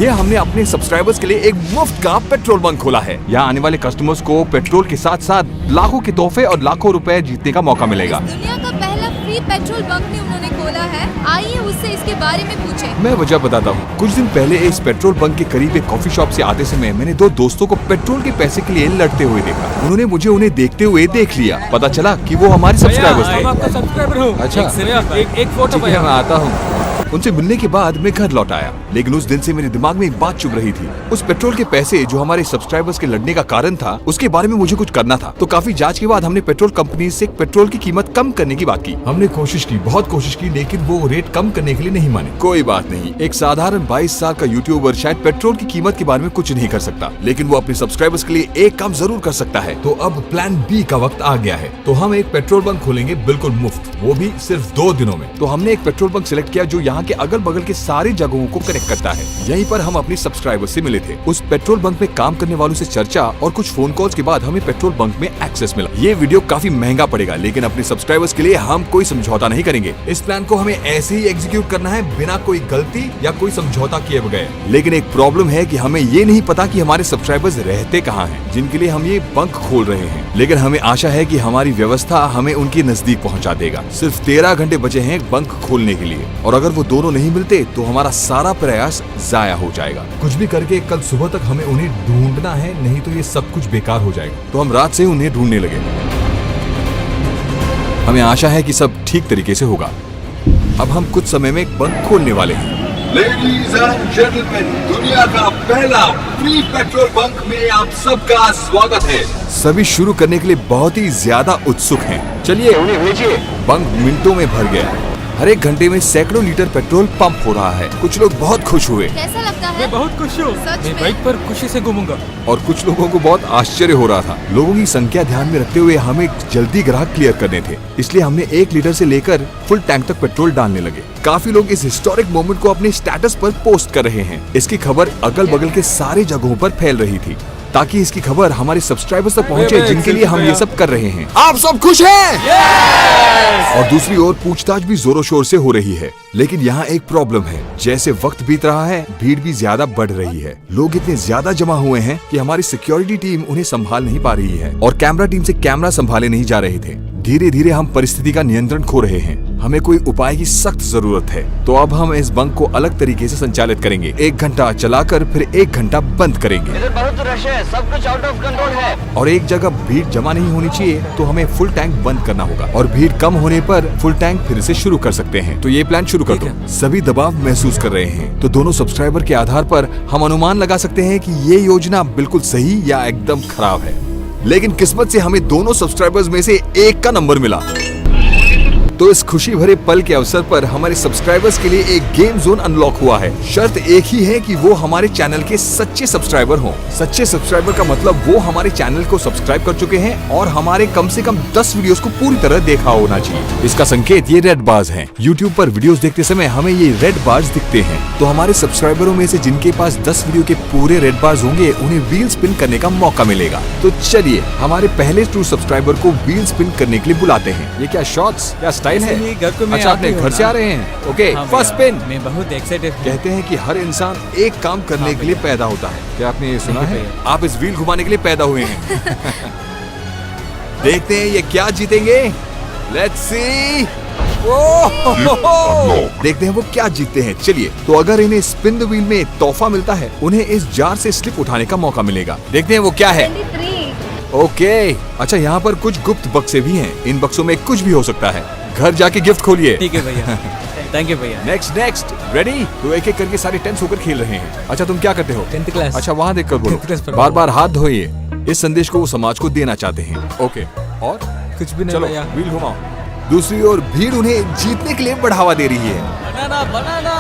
ये हमने अपने सब्सक्राइबर्स के लिए एक मुफ्त का पेट्रोल बंक खोला है। यहाँ आने वाले कस्टमर्स को पेट्रोल के साथ साथ लाखों के तोहफे और लाखों रुपए जीतने का मौका मिलेगा। दुनिया का पहला फ्री पेट्रोल बंक भी उन्होंने खोला है। आइए उससे इसके बारे में पूछें। मैं वजह बताता हूँ। कुछ दिन पहले इस पेट्रोल बंक के करीब एक कॉफी शॉप से आते समय मैंने दो दोस्तों को पेट्रोल के पैसे के लिए लड़ते हुए देखा। उन्होंने मुझे उन्हें देखते हुए देख लिया। पता चला कि वो हमारे सब्सक्राइबर्स थे। आपका सब्सक्राइबर हूँ। अच्छा, एक फोटो मैं आता हूँ। उनसे मिलने के बाद मैं घर लौट आया, लेकिन उस दिन से मेरे दिमाग में एक बात चुभ रही थी। उस पेट्रोल के पैसे जो हमारे सब्सक्राइबर्स के लड़ने का कारण था, उसके बारे में मुझे कुछ करना था। तो काफी जांच के बाद हमने पेट्रोल कंपनी से पेट्रोल की कीमत कम करने की बात की। हमने कोशिश की, बहुत कोशिश की, लेकिन वो रेट कम करने के लिए नहीं माने। कोई बात नहीं, एक साधारण 22 साल का यूट्यूबर शायद पेट्रोल की कीमत के बारे में कुछ नहीं कर सकता, लेकिन वो अपने सब्सक्राइबर्स के लिए एक काम जरूर कर सकता है। तो अब प्लान बी का वक्त आ गया है। तो हम एक पेट्रोल बंक खोलेंगे बिल्कुल मुफ्त, वो भी सिर्फ 2 दिनों में। तो हमने एक पेट्रोल बंक सिलेक्ट किया जो यहाँ के अगल बगल के सारी जगहों को कनेक्ट करता है। यहीं पर हम अपने सब्सक्राइबर्स से मिले थे। उस पेट्रोल बंक में काम करने वालों से चर्चा और कुछ फोन कॉल्स के बाद हमें पेट्रोल बंक में एक्सेस मिला। ये वीडियो काफी महंगा पड़ेगा, लेकिन अपने सब्सक्राइबर्स के लिए हम कोई समझौता नहीं करेंगे। इस प्लान को हमें ऐसे ही एग्जीक्यूट करना है, बिना कोई गलती या कोई समझौता किए बगैर। लेकिन एक प्रॉब्लम है कि हमें ये नहीं पता कि हमारे सब्सक्राइबर्स रहते कहाँ हैं, जिनके लिए हम ये बंक खोल रहे हैं। लेकिन हमें आशा है कि हमारी व्यवस्था हमें उनके नजदीक पहुँचा देगा। सिर्फ 13 घंटे बचे हैं बंक खोलने के लिए, और अगर वो दोनों नहीं मिलते तो हमारा सारा प्रयास जाया हो जाएगा। कुछ भी करके कल सुबह तक हमें उन्हें ढूंढना है, नहीं तो ये सब कुछ बेकार हो जाएगा। तो हम रात से उन्हें ढूंढने लगे। हमें आशा है कि सब ठीक तरीके से होगा। अब हम कुछ समय में बंक खोलने वाले हैं। लेडीज एंड जेंटलमैन, दुनिया का पहला फ्री पेट्रोल बंक में आप सबका स्वागत है। सभी शुरू करने के लिए बहुत ही ज्यादा उत्सुक हैं। चलिए उन्हें भेजिए। बंक मिनटों में भर गया। हर एक घंटे में सैकड़ों लीटर पेट्रोल पंप हो रहा है। कुछ लोग बहुत खुश हुए। कैसा लगता है? मैं बहुत खुश हूँ। मैं बाइक पर खुशी से घूमूंगा। और कुछ लोगों को बहुत आश्चर्य हो रहा था। लोगों की संख्या ध्यान में रखते हुए हमें जल्दी ग्राहक क्लियर करने थे, इसलिए हमने 1 लीटर से लेकर फुल टैंक तक पेट्रोल डालने लगे। काफी लोग इस हिस्टोरिक मोमेंट को अपने स्टेटस पर पोस्ट कर रहे हैं। इसकी खबर अगल बगल के सारे जगहों पर फैल रही थी, ताकि इसकी खबर हमारे सब्सक्राइबर्स तक पहुंचे जिनके लिए हम ये सब कर रहे हैं। आप सब खुश हैं? और दूसरी ओर पूछताछ भी जोरों शोर से हो रही है। लेकिन यहाँ एक प्रॉब्लम है। जैसे वक्त बीत रहा है, भीड़ भी ज्यादा बढ़ रही है। लोग इतने ज्यादा जमा हुए हैं कि हमारी सिक्योरिटी टीम उन्हें संभाल नहीं पा रही है, और कैमरा टीम से कैमरा संभाले नहीं जा रहे थे। धीरे धीरे हम परिस्थिति का नियंत्रण खो रहे हैं। हमें कोई उपाय की सख्त जरूरत है। तो अब हम इस बंक को अलग तरीके से संचालित करेंगे। 1 घंटा चलाकर फिर 1 घंटा बंद करेंगे। इधर बहुत रश है, सब कुछ आउट ऑफ कंट्रोल है। और एक जगह भीड़ जमा नहीं होनी चाहिए, तो हमें फुल टैंक बंद करना होगा, और भीड़ कम होने पर फुल टैंक फिर से शुरू कर सकते हैं। तो ये प्लान शुरू कर दो। सभी दबाव महसूस कर रहे हैं, तो दोनों सब्सक्राइबर के आधार पर हम अनुमान लगा सकते हैं कि ये योजना बिल्कुल सही या एकदम खराब है। लेकिन किस्मत से हमें दोनों सब्सक्राइबर्स में से एक का नंबर मिला। तो इस खुशी भरे पल के अवसर पर हमारे सब्सक्राइबर्स के लिए एक गेम जोन अनलॉक हुआ है। शर्त एक ही है कि वो हमारे चैनल के सच्चे सब्सक्राइबर हों। सच्चे सब्सक्राइबर का मतलब वो हमारे चैनल को सब्सक्राइब कर चुके हैं और हमारे कम से कम 10 वीडियोस को पूरी तरह देखा होना चाहिए। इसका संकेत ये रेड बार्स हैं। YouTube पर वीडियोस देखते समय हमें ये रेड बार्स दिखते हैं। तो हमारे सब्सक्राइबरों में से जिनके पास 10 वीडियो के पूरे रेड बार्स होंगे, उन्हें व्हील स्पिन करने का मौका मिलेगा। तो चलिए हमारे पहले ट्रू सब्सक्राइबर को व्हील स्पिन करने के लिए बुलाते हैं। ये क्या शॉट्स या स्टाइल है? घर को मैं अच्छा, अपने घर से आ रहे हैं? Okay, first spin. मैं बहुत एक्साइटेड हूँ। कहते हैं कि हर इंसान एक काम करने के लिए पैदा होता है। क्या आपने ये सुना है? आप इस व्हील घुमाने के लिए पैदा हुए हैं। देखते हैं ये क्या जीतेंगे। Let's see. देखते हैं वो क्या जीतते हैं। चलिए, तो अगर इन्हें स्पिन द व्हील में तोहफा मिलता है, उन्हें इस जार से स्लिप उठाने का मौका मिलेगा। देखते हैं वो क्या है। 23। ओके, अच्छा, यहाँ पर कुछ गुप्त बक्से भी हैं। इन बक्सों में कुछ भी हो सकता है। घर जाके गिफ्ट खोलिए। ठीक है भैया। थैंक यू भैया। Next ready? तो एक एक करके सारे टेंस होकर खेल रहे हैं। अच्छा, तुम क्या करते हो? 10th class. अच्छा, वहाँ देखकर बोलो। 10th क्लास पर बार बार हाथ धोइए। इस संदेश को वो समाज को देना चाहते हैं। ओके, और कुछ भी नहीं चलो भैया। व्हील घुमाओ। दूसरी ओर भीड़ उन्हें जीतने के लिए बढ़ावा दे रही है। बनाना बनाना।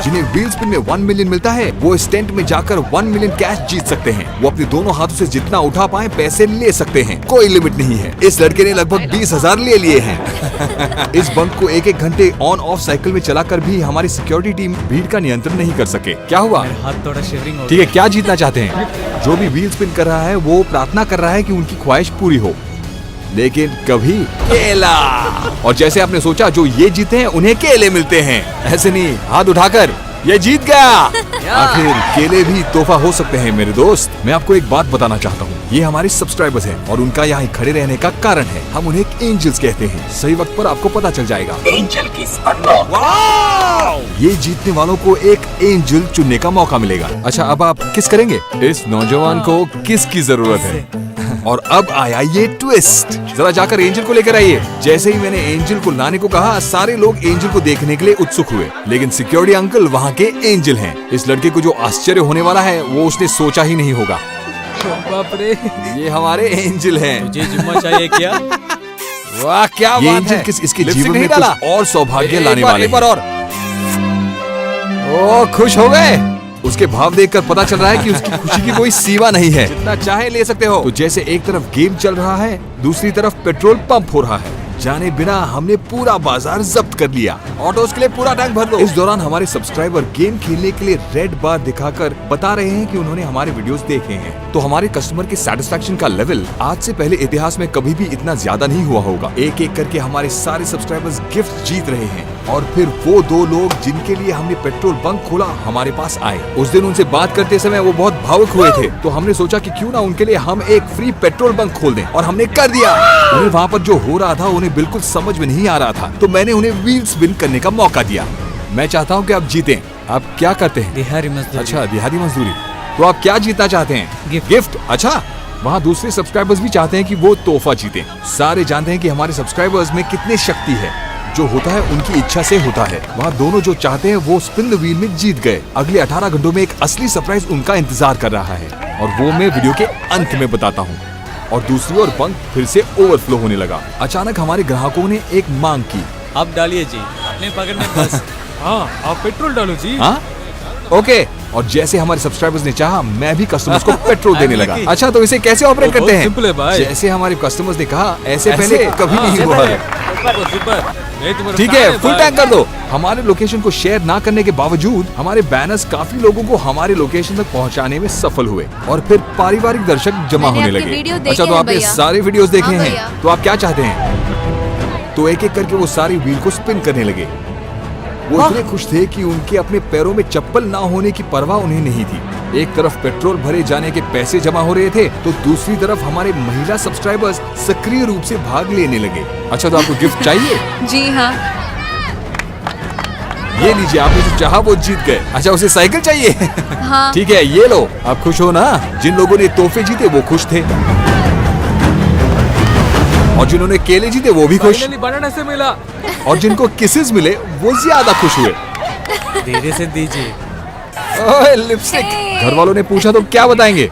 जिन्हें व्हील स्पिन में 1 मिलियन मिलता है, वो इस टेंट में जाकर 1 मिलियन कैश जीत सकते हैं। वो अपने दोनों हाथों से जितना उठा पाए पैसे ले सकते हैं। कोई लिमिट नहीं है। इस लड़के ने लगभग 20,000 ले लिए हैं। इस बंक को 1-1 घंटे ऑन ऑफ साइकिल में चलाकर भी हमारी सिक्योरिटी टीम भीड़ का नियंत्रण नहीं कर सके। क्या हुआ? हाथ थोड़ा शिवरिंग हो ठीक है, क्या जीतना चाहते हैं? जो भी व्हील स्पिन कर रहा है वो प्रार्थना कर रहा है कि उनकी ख्वाहिश पूरी हो। लेकिन कभी केला। और जैसे आपने सोचा जो ये जीते हैं उन्हें केले मिलते हैं, ऐसे नहीं, हाथ उठाकर ये जीत गया। आखिर केले भी तोहफा हो सकते हैं मेरे दोस्त। मैं आपको एक बात बताना चाहता हूँ, ये हमारे सब्सक्राइबर्स हैं और उनका यहाँ खड़े रहने का कारण है। हम उन्हें एंजल्स कहते हैं। सही वक्त पर आपको पता चल जाएगा। एंजल किस अनलॉक। वाओ! ये जीतने वालों को एक एंजल चुनने का मौका मिलेगा। अच्छा, अब आप किस करेंगे? इस नौजवान को किसकी जरूरत है? और अब आया ये ट्विस्ट। जरा जाकर एंजल को लेकर आइए। जैसे ही मैंने एंजल को लाने को कहा, सारे लोग एंजल को देखने के लिए उत्सुक हुए, लेकिन सिक्योरिटी अंकल वहाँ के एंजल हैं। इस लड़के को जो आश्चर्य होने वाला है वो उसने सोचा ही नहीं होगा। बाप रे, ये हमारे एंजल हैं। तुझे जुम्मा चाहिए क्या? वाह क्या ये बात एंजल है। इसके लिपस्टिक जीवन नहीं में डाला? कुछ और सौभाग्य एक लाने बार, वाले एक बार हैं। और। ओ खुश हो गए? उसके भाव देखकर पता चल रहा है कि उसकी खुशी की कोई सीमा नहीं है। जितना चाहे ले सकते हो। तो जैसे एक तरफ गेम चल रहा है, दूसरी तरफ पेट्रोल पंप हो रहा है। जाने बिना हमने पूरा बाजार जब्त कर लिया। ऑटोस के लिए पूरा टैंक भर दो। इस दौरान हमारे सब्सक्राइबर गेम खेलने के लिए रेड बार दिखाकर बता रहे हैं कि उन्होंने हमारे वीडियोस देखे हैं। तो हमारे कस्टमर के सेटिस्फेक्शन का लेवल आज से पहले इतिहास में कभी भी इतना ज्यादा नहीं हुआ होगा। एक एक करके हमारे सारे सब्सक्राइबर्स गिफ्ट जीत रहे हैं। और फिर वो दो लोग जिनके लिए हमने पेट्रोल बंक खोला हमारे पास आए। उस दिन उनसे बात करते समय वो बहुत भावुक हुए थे, तो हमने सोचा कि क्यों ना उनके लिए हम एक फ्री पेट्रोल बंक खोल दें, और हमने कर दिया। उन्हें वहाँ पर जो हो रहा था उन्हें बिल्कुल समझ में नहीं आ रहा था, तो मैंने उन्हें व्हील स्पिन करने का मौका दिया। मैं चाहता हूँ कि आप जीतें। आप क्या करते हैं? दिहाड़ी मजदूरी। अच्छा, दिहाड़ी मजदूरी। तो आप क्या जीतना चाहते हैं? गिफ्ट। अच्छा, वहाँ दूसरे सब्सक्राइबर्स भी चाहते हैं कि वो तोहफा जीतें। सारे जानते हैं कि हमारे सब्सक्राइबर्स में कितनी शक्ति है। जो होता है उनकी इच्छा से होता है। वहाँ दोनों जो चाहते हैं वो स्पिन द व्हील में जीत गए। अगले 18 घंटों में एक असली सरप्राइज उनका इंतजार कर रहा है, और वो मैं वीडियो के अंत में बताता हूँ। और दूसरी ओर बंक फिर से ओवरफ्लो होने लगा। अचानक हमारे ग्राहकों ने एक मांग की। आप डालिए जी, अपने पकड़ में बस। हाँ, आप पेट्रोल डालो जी। हाँ ओके। और जैसे हमारे सब्सक्राइबर्स ने चाहा, मैं भी कस्टमर्स को पेट्रोल देने लगा। lucky। अच्छा, तो इसे कैसे ऑपरेट बहुत करते हैं? सिंपल है भाई। जैसे हमारे कस्टमर्स ने कहा, ऐसे ऐसे? पहले कभी हाँ, नहीं हुआ है। Super super. नहीं, तुम्हारा ठीक काम है, फुल भाई। टैंक कर दो। हमारे लोकेशन को शेयर ना करने के बावजूद हमारे बैनर्स काफी लोगों को हमारे लोकेशन तक पहुंचाने में सफल हुए, और फिर पारिवारिक दर्शक जमा मैंने होने आपके लगे। वीडियो अच्छा, देखे तो हैं आपने भैया। सारे वीडियोस देखे हाँ हैं, भैया। तो आप क्या चाहते हैं? तो एक एक करके वो सारी व्हील को स्पिन करने लगे। वो इतने खुश थे कि उनके अपने पैरों में चप्पल ना होने की परवाह उन्हें नहीं थी। एक तरफ पेट्रोल भरे जाने के पैसे जमा हो रहे थे, तो दूसरी तरफ हमारे महिला सब्सक्राइबर्स सक्रिय रूप से भाग लेने लगे। अच्छा, तो आपको गिफ्ट चाहिए? जी हाँ। ये लीजिए, आपने जो चाहा वो जीत गए। अच्छा, उसे साइकिल चाहिए? हाँ। ठीक है, ये लो। आप खुश हो ना? जिन लोगों ने तोहफे जीते वो खुश थे, और जिन्होंने केले जीते वो भी खुश, फाइनली बनाना से मिला। और जिनको किसेस मिले वो ज्यादा खुश हुए। धीरे से दीजिए। ओए, लिपस्टिक। घर वालों ने पूछा तो क्या बताएंगे?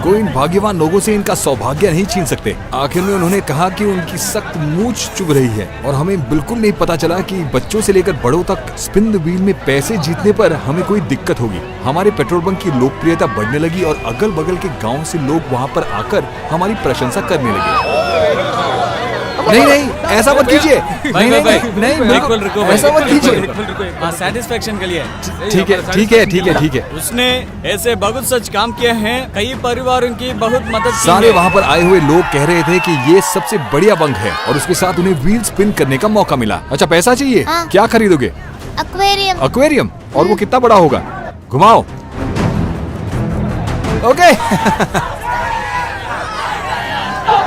कोई इन भाग्यवान लोगों से इनका सौभाग्य नहीं छीन सकते। आखिर में उन्होंने कहा कि उनकी सख्त मूंछ चुभ रही है, और हमें बिल्कुल नहीं पता चला कि बच्चों से लेकर बड़ों तक स्पिन द व्हील में पैसे जीतने पर हमें कोई दिक्कत होगी। हमारे पेट्रोल बंक की लोकप्रियता बढ़ने लगी, और अगल बगल के गाँव से लोग वहाँ पर आकर हमारी प्रशंसा करने लगे। नहीं नहीं, ऐसा मत कीजिए। भाई नहीं भाई नहीं नहीं, एक पल रुको भाई। ऐसा मत कीजिए। हाँ, सेटिस्फेक्शन के लिए। ठीक है ठीक है ठीक है ठीक है। उसने ऐसे बहुत सच काम किए हैं, कई परिवारों की बहुत मदद की सारे है। वहाँ पर आए हुए लोग कह रहे थे कि ये सबसे बढ़िया बंक है, और उसके साथ उन्हें व्हील स्पिन करने का मौका मिला। अच्छा, पैसा चाहिए? हाँ। क्या खरीदोगे? एक्वेरियम। एक्वेरियम। और वो कितना बड़ा होगा? घुमाओ। ओके।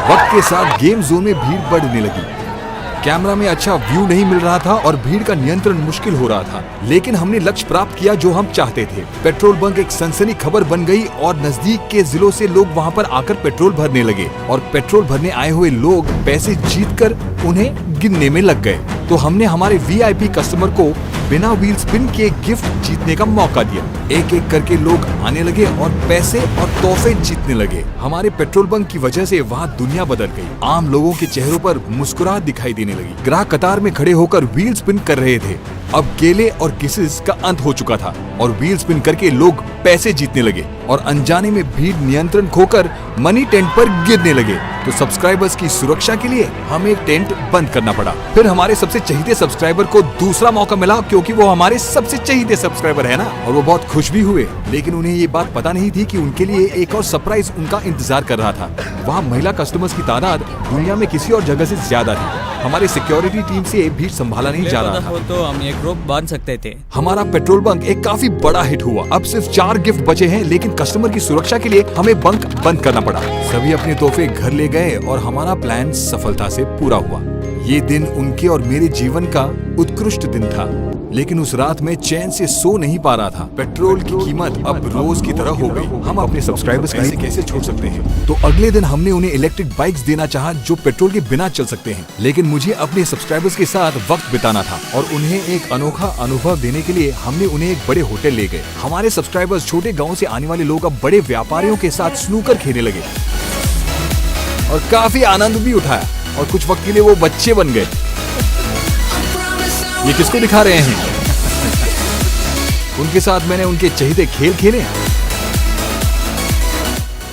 वक्त के साथ गेम जोन में भीड़ बढ़ने लगी। कैमरा में अच्छा व्यू नहीं मिल रहा था और भीड़ का नियंत्रण मुश्किल हो रहा था, लेकिन हमने लक्ष्य प्राप्त किया जो हम चाहते थे। पेट्रोल बंक एक सनसनी खबर बन गई, और नजदीक के जिलों से लोग वहां पर आकर पेट्रोल भरने लगे, और पेट्रोल भरने आए हुए लोग पैसे जीतकर उन्हें गिनने में लग गए। तो हमने हमारे वीआईपी कस्टमर को बिना व्हील स्पिन के गिफ्ट जीतने का मौका दिया। एक एक करके लोग आने लगे और पैसे और तोहफे जीतने लगे। हमारे पेट्रोल बंक की वजह से वहाँ दुनिया बदल गई। आम लोगों के चेहरों पर मुस्कुराहट दिखाई देने लगी। ग्राहक कतार में खड़े होकर व्हील स्पिन कर रहे थे। अब केले और किसेस का अंत हो चुका था और व्हील स्पिन करके लोग पैसे जीतने लगे और अनजाने में भीड़ नियंत्रण खोकर मनी टेंट पर गिरने लगे। तो सब्सक्राइबर्स की सुरक्षा के लिए हमें टेंट बंद करना पड़ा। फिर हमारे सबसे चहीते सब्सक्राइबर को दूसरा मौका मिला, क्योंकि वो हमारे सबसे चहीते सब्सक्राइबर है ना, और वो बहुत खुश भी हुए। लेकिन उन्हें ये बात पता नहीं थी कि उनके लिए एक और सरप्राइज उनका इंतजार कर रहा था। वहाँ महिला कस्टमर्स की तादाद दुनिया में किसी और जगह से ज्यादा थी। हमारे सिक्योरिटी टीम से भीड़ संभाला नहीं जा रहा था। तो हम एक रोप बांध सकते थे। हमारा पेट्रोल बंक एक काफी बड़ा हिट हुआ। अब सिर्फ 4 गिफ्ट बचे हैं, लेकिन कस्टमर की सुरक्षा के लिए हमें बंक बंद करना पड़ा। सभी अपने तोहफे घर ले गए और हमारा प्लान सफलता से पूरा हुआ। ये दिन उनके और मेरे जीवन का उत्कृष्ट दिन था, लेकिन उस रात में चैन से सो नहीं पा रहा था। पेट्रोल की कीमत अब रोज की तरह हो गई। हम अपने सब्सक्राइबर्स के लिए कैसे छोड़ सकते हैं? तो अगले दिन हमने उन्हें इलेक्ट्रिक बाइक्स देना चाहा जो पेट्रोल के बिना चल सकते हैं। लेकिन मुझे अपने सब्सक्राइबर्स के साथ वक्त बिताना था और उन्हें एक अनोखा अनुभव देने के लिए हमने उन्हें एक बड़े होटल ले गए। हमारे सब्सक्राइबर्स छोटे गाँव से आने वाले लोग अब बड़े व्यापारियों के साथ स्नूकर खेलने लगे और काफी आनंद भी उठाया, और कुछ वक्त के लिए वो बच्चे बन गए। ये किसको दिखा रहे हैं? उनके साथ मैंने उनके चहीते खेल खेले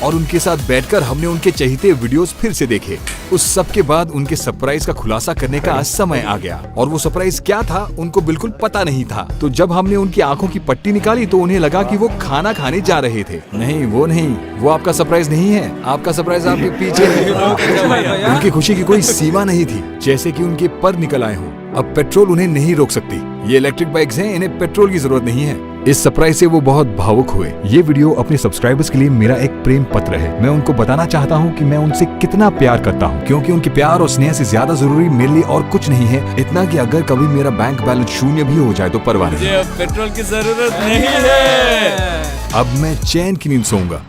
और उनके साथ बैठकर हमने उनके चहीते वीडियोस फिर से देखे। उस सब के बाद उनके सरप्राइज का खुलासा करने का समय आ गया, और वो सरप्राइज क्या था उनको बिल्कुल पता नहीं था। तो जब हमने उनकी आंखों की पट्टी निकाली तो उन्हें लगा कि वो खाना खाने जा रहे थे। नहीं, वो आपका सरप्राइज नहीं है। आपका सरप्राइज आपके पीछे है। उनकी खुशी की कोई सीमा नहीं थी, जैसे कि उनके पर निकल आए हों। अब पेट्रोल उन्हें नहीं रोक सकती। ये इलेक्ट्रिक बाइक्स हैं, इन्हें पेट्रोल की जरूरत नहीं है। इस सरप्राइज से वो बहुत भावुक हुए। ये वीडियो अपने सब्सक्राइबर्स के लिए मेरा एक प्रेम पत्र है। मैं उनको बताना चाहता हूँ कि मैं उनसे कितना प्यार करता हूँ, क्योंकि उनके प्यार और स्नेह से ज्यादा जरूरी मेरे लिए और कुछ नहीं है। इतना कि अगर कभी मेरा बैंक बैलेंस शून्य भी हो जाए तो परवाह नहीं। मुझे अब पेट्रोल की जरूरत नहीं है। अब मैं चैन की नींद सोऊंगा।